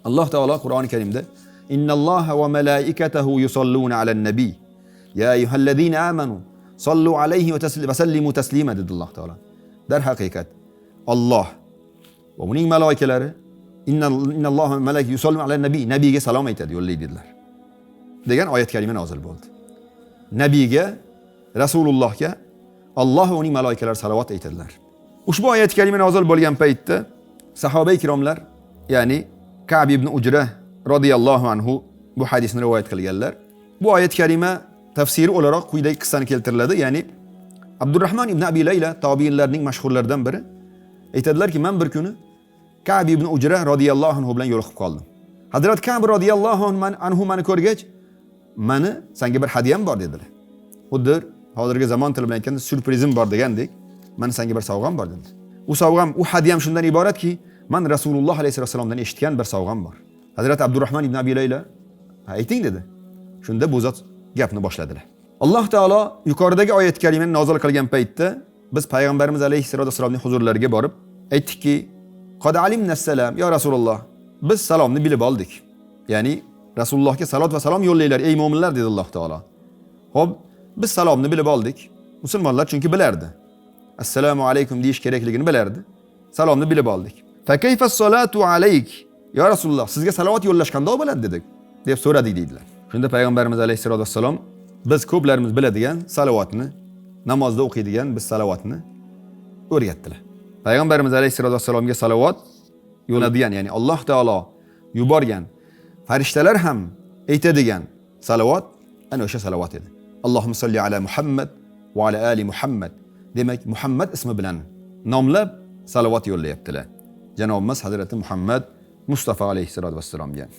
Alloh taolo Qur'oni Karimda innalloha va malaikatahu yusalluna alan nabiy ya ayyuhallazina amanu sallu alayhi va sallimu taslima dedi Alloh taolo. Darhaqiqat Alloh va uning malaikalari innalloha va malaikatahu yusalluna alan nabiy, nabiyga salom aytadi, yo'llaydi dedilar degan oyat kalima nozil bo'ldi. Nabiyga, Rasulullohga Alloh va uning malaikalari salovat aytadilar. Ushbu oyat kalima nozil bo'lgan paytda sahoba ikromlar, ya'ni Ka'b ibn Ujra radhiyallohu anhu bu hadisni rivoyat qilganlar. Bu oyat kalima tafsiri o'laroq quyidagi qissani keltiriladi. Ya'ni Abdurrahmon ibn Abi Layla tabiinlarning mashhurlaridan biri aytadilarki, men bir kuni Ka'b ibn Ujra radhiyallohu anhu bilan yo'liqib qoldim. Hazrat Ka'b radhiyallohu anhu meni ko'rgach, "Meni senga bir hadiyam bor" dedilar. Xuddi hozirgi zamon tili bilan aytganda surprizim bor degandek, "Meni senga bir sovg'am bor" dedi. U sovg'am, u hadiyam shundan iboratki, men Rasululloh alayhisolamdan eshitgan bir sovg'am bor. Hazrat Abdurrahmon ibn Abi Layla, "Ayting" dedi. Shunda bu zot gapni boshladilar. Alloh taolo yuqoridagi oyat kalimani nozil qilgan paytda biz payg'ambarimiz alayhisolamning huzurlariga borib aytdikki, "Qad alimnas salam ya Rasululloh. Biz salomni bilib oldik." Ya'ni Rasulullohga salot va salom yo'llaylar ey mu'minlar dedi Alloh taolo. Xo'p, biz salomni bilib oldik. Musulmonlar chunki bilardi. Assalomu alaykum deyish kerakligini bilardi. Salomni bilib oldik. Fa kayfas salatu alayk? Ya Rasululloh, sizga salovat yo'llash qanday bo'ladi dedik, deb so'radik dedilar. Shunda payg'ambarimiz alayhisolatu biz ko'plarimiz biladigan salovatni, namozda o'qiydigan biz salovatni o'rgatdilar. Payg'ambarimiz alayhisolatu salovat yo'lladigan, ya'ni Alloh taolo yuborgan farishtalar ham aytadigan salovat ana o'sha salovat edi. Allohumma solli ala Muhammad va ala ali Muhammad. Demak, Muhammad ismi bilan nomlab salovat yo'llayaptilar. Janobimiz Hazrati Muhammad Mustafa alayhisolatu vassalomga.